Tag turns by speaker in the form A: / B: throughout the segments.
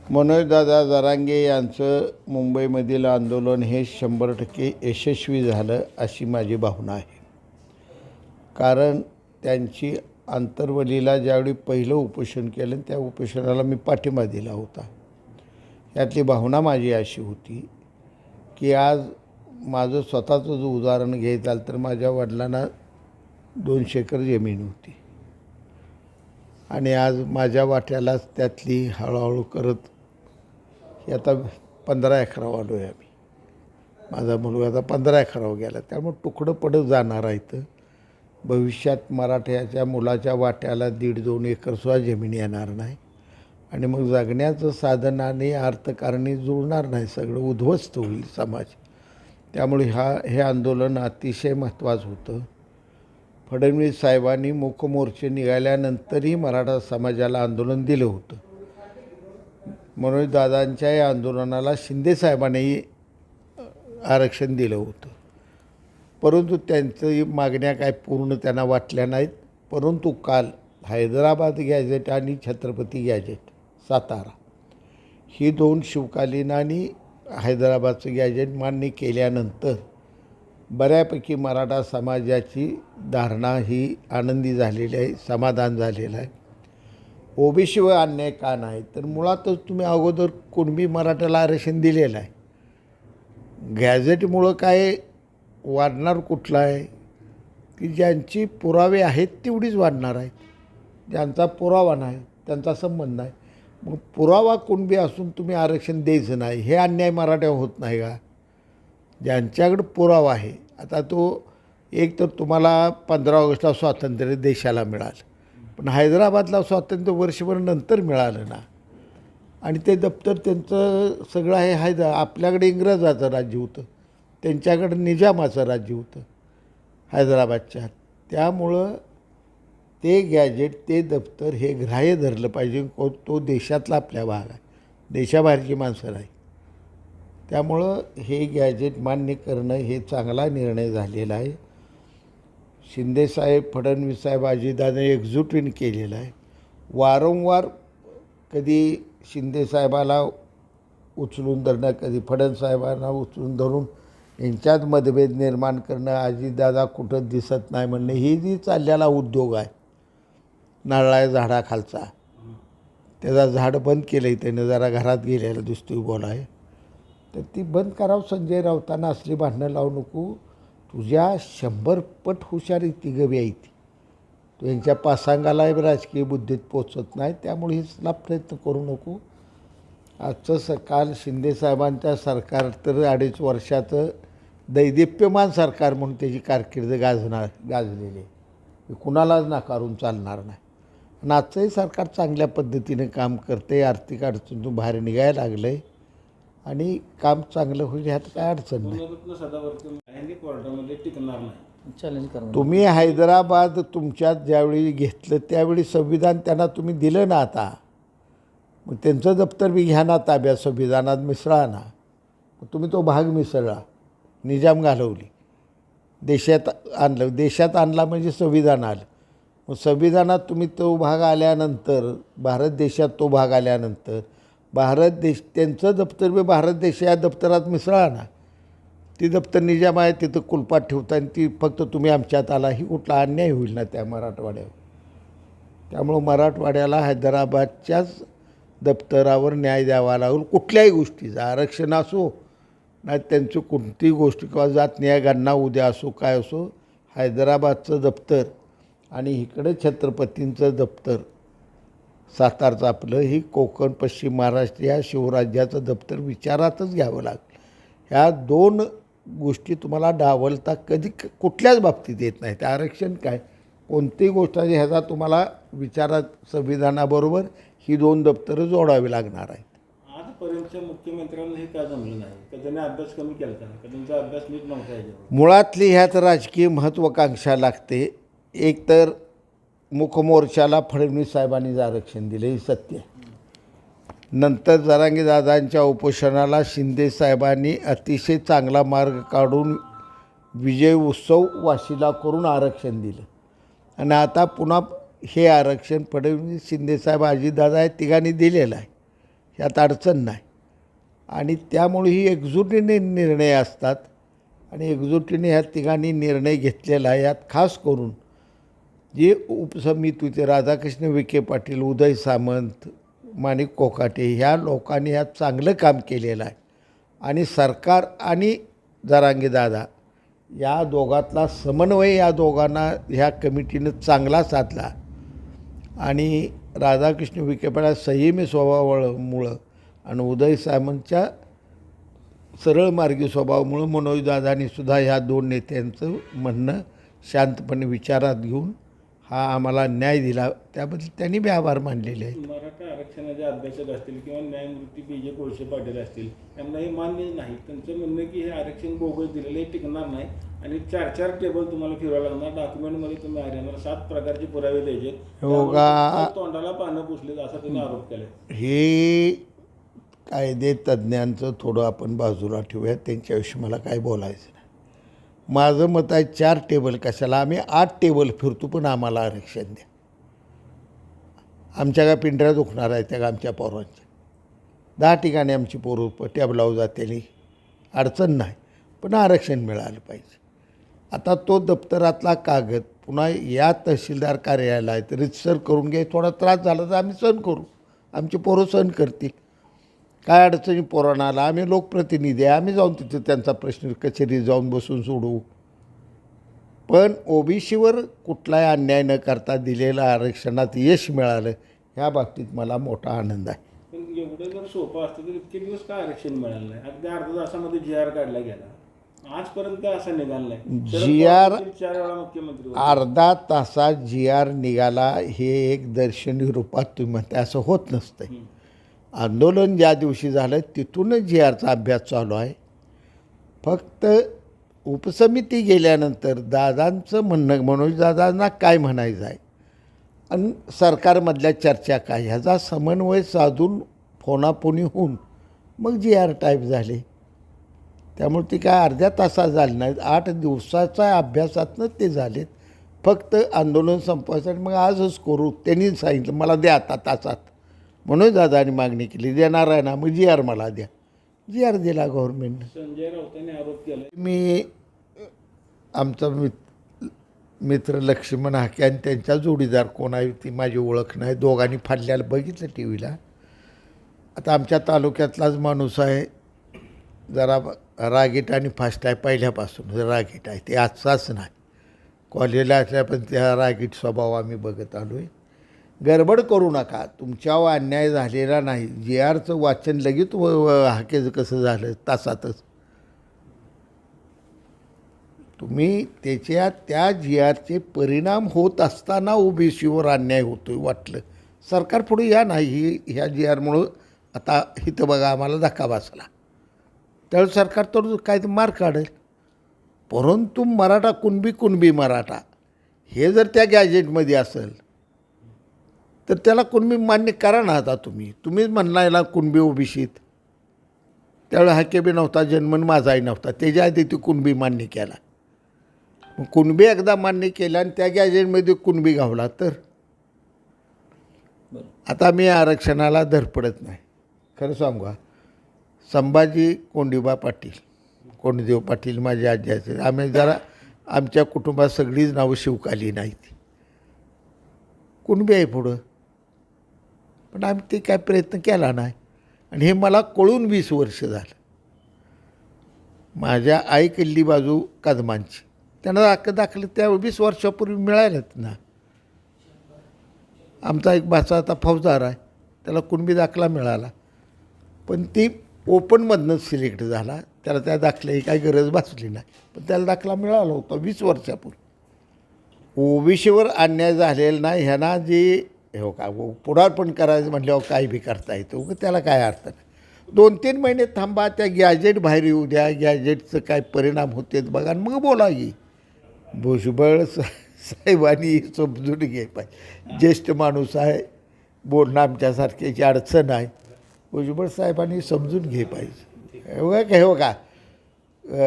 A: मनोजदादा जरांगे यांचं मुंबईमधील आंदोलन हे 100% यशस्वी झालं अशी माझी भावना आहे. कारण त्यांची आंतरवलीला ज्यावेळी पहिलं उपोषण केलं त्या उपोषणाला मी पाठिंबा दिला होता. यातली भावना माझी अशी होती की आज माझं स्वतःचं जो उदाहरण घ्यायचं झालं तर माझ्या वडिलांना 200 एकर जमीन होती आणि आज माझ्या वाट्यालाच त्यातली हळूहळू करत हे आता 15 एकरावर आलो आहे आम्ही. माझा मुलगा आता 15 एकरावर गेला. त्यामुळे तुकडं पडत जाणार आहे. भविष्यात मराठ्याच्या मुलाच्या वाट्याला 1.5-2 एकरसुद्धा जमीन येणार नाही आणि मग जगण्याचं साधन आणि अर्थकारणी जुळणार नाही. सगळं उद्ध्वस्त होईल समाज. त्यामुळे हे आंदोलन अतिशय महत्त्वाचं होतं. फडणवीस साहेबांनी मूक मोर्चे निघाल्यानंतरही मराठा समाजाला आंदोलन दिलं होतं. मनोजदादांच्या या आंदोलनाला शिंदे साहेबांनीही आरक्षण दिलं होतं. परंतु त्यांची मागण्या काय पूर्ण त्यांना वाटल्या नाहीत. परंतु काल हैदराबाद गॅझेट आणि छत्रपती गॅझेट सातारा ही 2 शिवकालीन आणि हैदराबादचं गॅझेट मान्य केल्यानंतर बऱ्यापैकी मराठा समाजाची धारणा ही आनंदी झालेली आहे, समाधान झालेलं आहे. ओबीसीवर अन्याय का नाही तर मुळातच तुम्ही अगोदर कुणबी मराठ्याला आरक्षण दिलेलं आहे. गॅझेटमुळं काय वाढणार कुठलं आहे की ज्यांची पुरावे आहेत तेवढीच वाढणार आहेत. ज्यांचा पुरावा नाही त्यांचा संबंध नाही. मग पुरावा कुणबी असून तुम्ही आरक्षण द्यायचं नाही हे अन्याय मराठ्यावर होत नाही का? ज्यांच्याकडं पुरावा आहे. आता तो एक तर तुम्हाला 15 ऑगस्टला स्वातंत्र्य देशाला मिळालं, पण हैदराबादला स्वातंत्र्य वर्षभर नंतर मिळालं ना. आणि ते दप्तर त्यांचं सगळं आहे आपल्याकडे इंग्रजाचं राज्य होतं, त्यांच्याकडं निजामाचं राज्य होतं हैदराबादच्या. त्यामुळं ते गॅजेट ते दप्तर हे ग्राह्य धरलं पाहिजे. तो देशातला आपल्या भाग आहे, देशाबाहेरची माणसं नाही. त्यामुळं हे गॅजेट मान्य करणं हे चांगला निर्णय झालेला आहे. शिंदेसाहेब, फडणवीस साहेब, अजितदादा एकजुटीने केलेला आहे. वारंवार कधी शिंदेसाहेबाला उचलून धरणं, कधी फडणवीस साहेबांना उचलून धरून यांच्यात मतभेद निर्माण करणं, अजितदादा कुठं दिसत नाही म्हणणं, ही जी चाललेला उद्योग आहे नारळा झाडाखालचा, त्याचा झाड बंद केलं आहे त्यानं, जरा घरात गेलेला दिसतोय बोलाय, तर ती बंद करावं. संजय राऊतांना असली भांडणं लावू नको. तुझ्या 100 पट हुशारी ती गवी आहे ती. तू यांच्या पासांगाला राजकीय बुद्धीत पोचत नाही. त्यामुळे हिचला प्रयत्न करू नको. आजचं सकाळ शिंदेसाहेबांच्या सरकार तर 2.5 वर्षाचं दैदिप्यमान सरकार म्हणून त्याची कारकीर्द गाजलेली आहे. कुणालाच नाकारून चालणार नाही. आणि आजचंही सरकार चांगल्या पद्धतीने काम करते. आर्थिक अडचणीतून बाहेर निघायला लागलं आहे आणि काम चांगलं होईल ह्यात काय अडचण नाही. तुम्ही हैदराबाद तुमच्यात ज्यावेळी घेतलं त्यावेळी संविधान त्यांना तुम्ही दिलं ना. आता मग त्यांचं दप्तर बी घ्या ना ताब्यात, संविधानात मिसळा ना. मग तुम्ही तो भाग मिसळला, निजाम घालवली, देशात आणला म्हणजे संविधान आलं. मग संविधानात तुम्ही तो भाग आल्यानंतर, भारत देशात तो भाग आल्यानंतर भारत देश त्यांचं दप्तर बी भारत देश या दप्तरात मिसळा ना. ती दप्तर निजाम आहे तिथं कुलपात ठेवता आणि ती फक्त तुम्ही आमच्यात आला, ही कुठला अन्याय होईल ना त्या मराठवाड्यावर. त्यामुळं मराठवाड्याला हैदराबादच्याच दप्तरावर न्याय द्यावा लागेल. कुठल्याही गोष्टीचा आरक्षण असो नाही, त्यांची कोणतीही गोष्ट किंवा जात न्याय गणना उद्या असो काय असो, हैदराबादचं दप्तर आणि इकडे छत्रपतींचं दप्तर सातारचं आपलं, ही कोकण पश्चिम महाराष्ट्र या शिवराज्याचं दप्तर विचारातच घ्यावं लागेल. ह्या 2 गोष्टी तुम्हाला डावलता कधी कुठल्याच बाबतीत येत नाही. त्या आरक्षण काय कोणतीही गोष्ट आहे ह्याचा तुम्हाला विचारात संविधानाबरोबर ही 2 दप्तरं जोडावी लागणार आहेत.
B: आजपर्यंतच्या मुख्यमंत्र्यांना हे काय जमलं नाही का? त्यांनी अभ्यास कमी केला का? त्यांचा अभ्यास नीट नव्हता.
A: मुळातली ह्यात राजकीय महत्त्वाकांक्षा लागते. एक तर मुखमोर्चाला फडणवीस साहेबांनीच आरक्षण दिले हे सत्य. नंतर जरांगे दादांच्या उपोषणाला शिंदे साहेबांनी अतिशय चांगला मार्ग काढून विजय उत्सव वाशीला करून आरक्षण दिलं. आणि आता पुन्हा हे आरक्षण फडणवीस, शिंदेसाहेब, अजितदादा या तिघांनी दिलेलं आहे. ह्यात अडचण नाही. आणि त्यामुळे ही एकजुटीने निर्णय असतात आणि एकजुटीने ह्या तिघांनी निर्णय घेतलेला आहे. यात खास करून जे उपसमिती होते राधाकृष्ण विखे पाटील, उदय सामंत, माणिक कोकाटे ह्या लोकांनी ह्यात चांगलं काम केलेलं आहे. आणि सरकार आणि जरांगेदादा या दोघातला समन्वय या दोघांना ह्या कमिटीनं चांगला साधला. आणि राधाकृष्ण विखे पाटील संयमी स्वभावामुळं आणि उदय सामंतच्या सरळ मार्गी स्वभावामुळं मनोजदादांनी सुद्धा ह्या दोन नेत्यांचं म्हणणं शांतपणे विचारात घेऊन हा आम्हाला न्याय दिला. त्याबद्दल त्यांनी बी आभार मानलेले आहेत.
B: मराठा आरक्षणाचे अभ्यासक असतील किंवा न्यायमूर्ती BJ कोळसे पाटील असतील त्यांना हे मान्य नाही. त्यांचं म्हणणं की हे आरक्षण बोगस दिलेलं हे टिकणार नाही आणि 4 टेबल तुम्हाला फिरवायला लागणार. डॉक्युमेंटमध्ये तुम्ही हरियाणाला 7 प्रकारचे पुरावे द्यायचे. तोंडाला पानं पुसलेत असा त्यांनी आरोप केला.
A: हे कायदे तज्ज्ञांचं थोडं आपण बाजूला ठेवूया, त्यांच्याविषयी मला काय बोलायचं नाही. माझं मत आहे 4 टेबल कशाला, आम्ही 8 टेबल फिरतो पण आम्हाला आरक्षण द्या. आमच्या काय पिंढऱ्या दुखणार आहे त्या आमच्या पोरांच्या. 10 ठिकाणी आमची पोरं टेबलावर जातेली अडचण नाही, पण आरक्षण मिळालं पाहिजे. आता तो दप्तरातला कागद पुन्हा या तहसीलदार कार्यालयात रितसर करून घ्याय. थोडा त्रास झाला तर आम्ही सहन करू, आमची पोरं सहन करतील. काय अडचणी पोरांना आला, आम्ही लोकप्रतिनिधी आहे, आम्ही जाऊन तिथे त्यांचा प्रश्न कचेरीत जाऊन बसून सोडवू. पण OBCवर कुठलाही अन्याय न करता दिलेलं आरक्षणात यश मिळालं ह्या बाबतीत मला मोठा आनंद आहे.
B: पण एवढं जर सोपं असतं तर इतके दिवस काय आरक्षण मिळालं नाही? अगदी अर्ध्या तासामध्ये GR काढला गेला. आजपर्यंत काय असं निघालं नाही.
A: GR
B: 4 वेळा मुख्यमंत्री होते.
A: अर्धा तासात GR निघाला हे एक दर्शनी रूपात तुम्ही म्हणता असं होत नसतं. आंदोलन ज्या दिवशी झालं तिथूनच GRचा अभ्यास चालू आहे. फक्त उपसमिती गेल्यानंतर दादांचं म्हणणं, मनोजदादांना काय म्हणायचं आहे आणि सरकारमधल्या चर्चा काय ह्याचा समन्वय साधून फोनाफोनी होऊन मग GR टाईप झाले. त्यामुळे ती काय अर्ध्या तासात झाली नाहीत, 8 दिवसाच्या अभ्यासातनं ते झालेत. फक्त आंदोलन संपवायसाठी मग आजच करू त्यांनी सांगितलं मला द्या आता तासात. म्हणून दादानी मागणी केली, देणार आहे ना मग GR मला द्या. GR दिला गव्हर्नमेंटनं.
B: संजय राऊतांनी आरोप केला.
A: मी आमचा मित्र लक्ष्मण हाके आणि त्यांच्या जोडीदार कोण आहे ती माझी ओळख नाही, दोघांनी फाडल्याला बघितलं TV ला. आता आमच्या तालुक्यातलाच माणूस आहे, जरा रागीट आणि फास्ट आहे, पहिल्यापासून रागीट आहे, ते आजचाच नाही. कॉलेजला असल्या पण त्या रागीट स्वभाव आम्ही बघत आलो आहे. गडबड करू नका, तुमच्यावर अन्याय झालेला नाही. GRचं वाचन लगेच हाकेचं कसं झालं तासातच. तुम्ही त्या GRचे परिणाम होत असताना OBCवर अन्याय होतोय वाटलं. सरकार पुढे या नाही, ह्या GRमुळं आता इथं बघा आम्हाला धक्का बसला. त्यावेळेस सरकार तर काय मार काढेल. परंतु मराठा कुणबी मराठा हे जर त्या गॅजेटमध्ये असेल तर त्याला कुणबी मान्य करा ना. आता तुम्हीच म्हणला याला कुणबी OBCत. त्यावेळेस हाके बी नव्हता, जन्मन माझाही नव्हता, त्याच्या आधी ती कुणबी मान्य केला. मग कुणबी एकदा मान्य केला आणि त्या गॅजेटमध्ये कुणबी घावला तर आता मी आरक्षणाला धडपडत नाही. खरं सांगू का, संभाजी कोंडीबा पाटील, कोंडदेव पाटील माझे आजी, आम्ही जरा आमच्या कुटुंबात सगळीच नावं शिवकाली नाहीत. कुणबी आहे पुढं, पण आम्ही ते काय प्रयत्न केला नाही. आणि हे मला कळून 20 वर्ष झालं. माझ्या आई किल्ली बाजू कदमांची, त्यांना दाखले त्या 20 वर्षापूर्वी मिळालेत ना. आमचा एक भाचा आता फौजदार आहे, त्याला कुणबी दाखला मिळाला, पण ती ओपनमधनंच सिलेक्ट झाला. त्याला त्या दाखल्याची काही गरज भासली नाही, पण त्याला दाखला मिळाला होता 20 वर्षापूर्वी. OBCवर अन्याय झालेला नाही. ह्यांना जे हो का पुढारपण करायचं म्हटल्यावर काही बी करता येतं, त्याला काय अर्थ नाही. 2-3 महिने थांबा, त्या गॅजेट बाहेर येऊ द्या, गॅजेटचं काय परिणाम होते बघा, मग बोला की. भुजबळ साहेबांनी समजून घे पाहिजे. ज्येष्ठ माणूस आहे, बोलणं आमच्यासारख्याची अडचण आहे. भुजबळ साहेबांनी समजून घे पाहिजे. हो का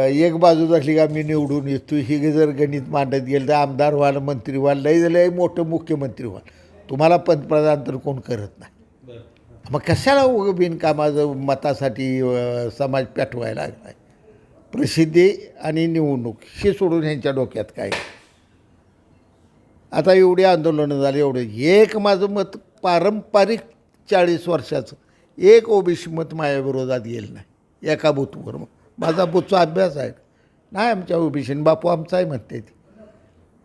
A: एक बाजू झाली का मी निवडून येतो, ही जर गणित मांडत गेलं तर आमदार व्हाल, मंत्री व्हाल, लई मोठं मुख्यमंत्री व्हाल, तुम्हाला पंतप्रधान तर कोण करत नाही. मग कशाला उगं बिनकामाचं मतासाठी समाज पेटवायला लागला आहे. प्रसिद्धी आणि निवडणूक हे सोडून ह्यांच्या डोक्यात काय. आता एवढी आंदोलनं झाली एवढे, एक माझं मत पारंपरिक 40 वर्षाचं एक ओबीसी मत माझ्या विरोधात गेलं नाही एका बूथवर. मग माझा बूथचा अभ्यास आहे नाही आमच्या ओबीसीने, बापू आमचाही म्हणते ती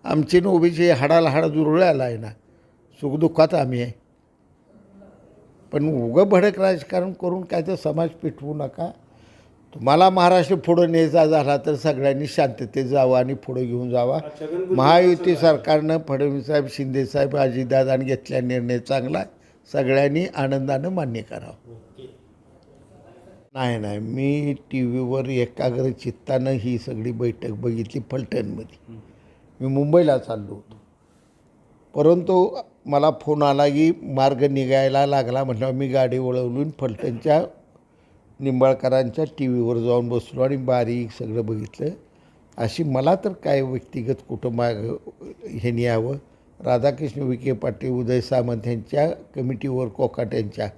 A: आमची ओबीसी हाडाला हाड जुळल्याला आहे ना, सुखदुःखात आम्ही आहे. पण उगं भडक राजकारण करून काय तर समाज पिटवू नका. तुम्हाला महाराष्ट्र पुढं न्यायचा झाला तर सगळ्यांनी शांततेत जावं आणि पुढं घेऊन जावा. महायुती सरकारनं फडणवीससाहेब, शिंदेसाहेब, अजितदादांनी घेतलेला निर्णय चांगला आहे, सगळ्यांनी आनंदानं मान्य करावं. नाही मी टी व्हीवर एकाग्र चित्तानं ही सगळी बैठक बघितली फलटणमध्ये. मी मुंबईला चाललो होतो, परंतु मला फोन आला की मार्ग निघायला लागला. म्हटलं मी गाडी वळवून फलटणच्या निंबाळकरांच्या टी व्हीवर जाऊन बसलो आणि बारीक सगळं बघितलं. अशी मला तर काय व्यक्तिगत कुटुंबाग ह्यांनी यावं. राधाकृष्ण विखे पाटील, उदय सामंत यांच्या कमिटीवर कोकाट्यांच्या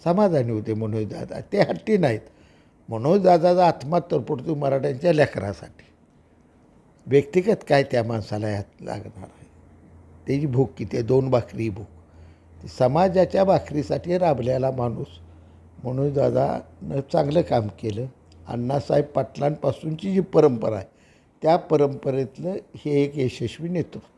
A: समाधानी होते मनोजदादा. ते हट्टी नाहीत. मनोजदादाचा आत्मा तरपडतो मराठ्यांच्या लेकरासाठी. व्यक्तिगत काय त्या माणसाला यात लागणार आहे. त्याची भूक किती आहे, 2 भाकरी भूक. समाजाच्या भाकरीसाठी राबलेला माणूस मनोजदादानं चांगलं काम केलं. अण्णासाहेब पाटलांपासूनची जी परंपरा आहे त्या परंपरेतलं हे एक यशस्वी नेतृत्व.